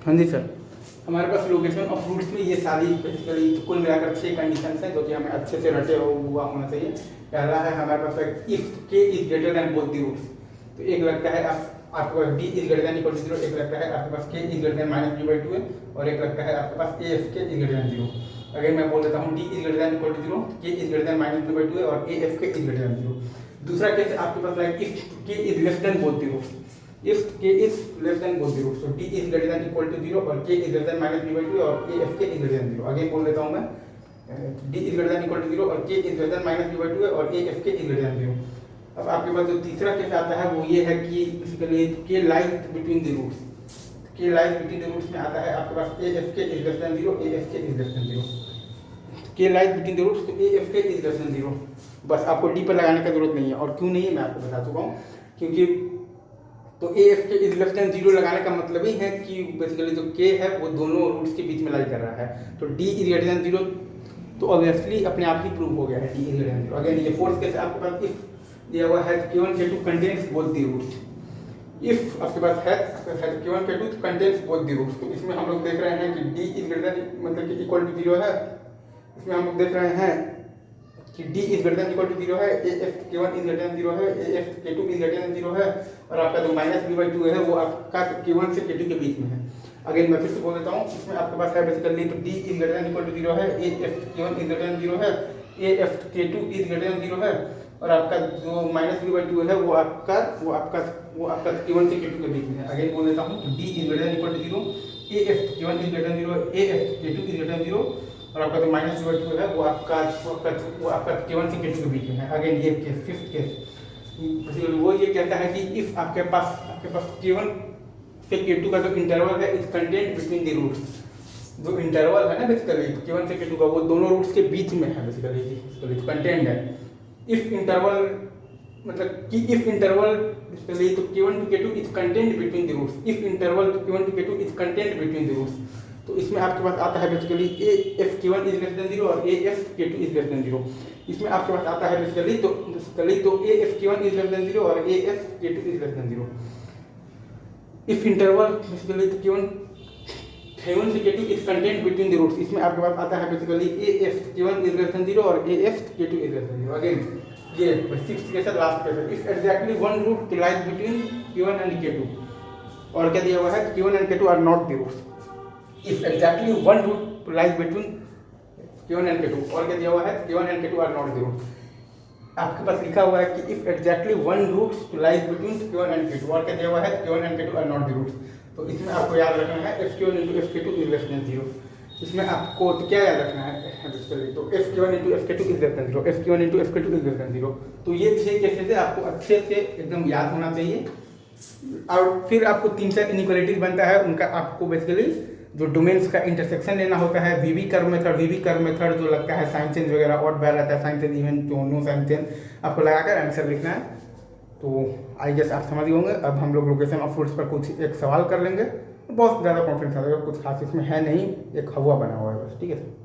हाँ जी सर। हमारे पास location of roots में ये सारी बेसिकली कुल मिलाकर 6 कंडीशन हैं जो कि हमें अच्छे से रटे हुआ होना चाहिए। पहला है हमारे पास इफ के is greater than both the roots, तो एक लगता है आपके पास D is greater than equal to 0, एक लगता है आपके पास k is greater than minus b by 2 है, और एक लगता है आपके पास ए एफ के इज ग्रेटर देन 0। अगर मैं बोल देता हूँ D is greater than equal to 0, k is greater than minus b by 2 है और ए एफ के इज ग्रेटर देन 0। दूसरा केस आपके पास लाइक इफ के is less than both the roots, if k is less than both the roots, so d is greater than equal to 0 और k is greater than minus b by 2 और a f k is greater than 0। आगे बोल देता हूँ मैं d is greater than equal to 0 और k is greater than minus b by 2 और a f k is greater than 0। अब आपके पास जो तीसरा केस आता है वो ये है कि basically k lies between the roots, k lies between the roots में आता है आपके पास a f k is less than 0, a f k is less than 0। k lies between the roots तो a f k is less than 0। बस आपको d पर लगाने का जरूरत नहीं है, और क्यों नहीं है मैं आपको बता चुका हूँ, क्योंकि तो ए एफ के इज लेस देन 0 लगाने का मतलब ही है कि बेसिकली जो के है वो दोनों रूट्स के बीच में लाई कर रहा है, तो डी इज ग्रेटर देन 0 तो ऑब्वियसली अपने आप ही प्रूव हो गया है D is greater than 0। Again ये फोर्थ केस आपके पास इफ दिया हुआ है k1 k2 contains both the roots, if आपके पास है k1 k2 contains both the roots, तो इसमें हम लोग देख रहे हैं कि डी इज ग्रेटर देन मतलब कि इक्वल टू 0 है, इसमें हम लोग देख रहे हैं कि d is greater than equal to 0 है, a f k1 is greater than 0 है, a f k2 is greater than 0 है, और आपका जो माइनस b बाई 2 है वो आपका k1 से k2 के बीच में है। अगेन मैं फिर से बोल देता हूँ, इसमें आपके पास है बेसिकली तो d is greater than equal to 0 है, a f k1 is greater than 0 है, a f k2 is greater than 0 है, और आपका जो माइनस b बाई 2 है वो आपका k1 से k2 के बीच में है। अगेन बोल देता हूँ d is greater than equal to 0, a f k1 is greater than 0, a f k2 is greater than 0, और आपका जो माइनस b बाई 2 है वो आपका k1 से k2 के बीच में है। अगेन ये केस फिफ्थ केस वो ये कहता है कि इफ आपके पास k1 से k2 का जो इंटरवल है is content between the roots, जो इंटरवल है ना बेसिकली k1 से k2 का वो दोनों रूट्स के बीच में है बेसिकली कंटेंट है। इफ इंटरवल मतलब कि इफ इंटरवल बेसिकली तो k1 to k2 is content between the roots, if interval k1 to k2 is content between the roots, तो इसमें आपके पास आता है basically A F k1 is less than 0 और A F k2 is less than 0। इसमें आपके पास आता है बेसिकली तो A F k1 is less than 0 और A F k2 is less than 0। If interval basically तो k1 से k2 is content between the roots, इसमें आपके पास आता है basically A F k1 is less than 0 और A F k2 is less than 0। Again ये सिक्स्थ केस है, लास्ट केस है, if exactly one root lies between k1 and k2, और क्या दिया हुआ है k1 and k2 are not the roots, if exactly one root lies between k1 and k2, और क्या दिया हुआ है k1 and k2 are not the root। आपके पास लिखा हुआ है कि if exactly one root lies between k1 and k2, और क्या दिया हुआ है k1 and k2 are not the roots। तो इसमें आपको याद रखना है f1 into f2 is less than 0। इसमें आपको तो क्या याद रखना है बेसिकली तो f1 into f2 is less than 0, f1 into f2 is less than 0। तो ये 6 केसेस है आपको अच्छे से एकदम याद होना चाहिए, और फिर आपको 3-4 इनइक्वालिटीज बनता है उनका आपको बेसिकली जो डोमेन्स का इंटरसेक्शन लेना होता है, वीवी कर्व मेथड जो लगता है साइन चेंज वगैरह और बार रहता है साइन चेंज इवन जो नो साइन चेंज आपको लगाकर आंसर लिखना है। तो आई गेस आप समझ गए होंगे। अब हम लोग लोकेशन ऑफ रूट्स पर कुछ एक सवाल कर लेंगे, बहुत ज़्यादा कॉन्फिडेंस आ जाएगा, कुछ खास इसमें है नहीं, एक हवा बना हुआ है बस, ठीक है सर।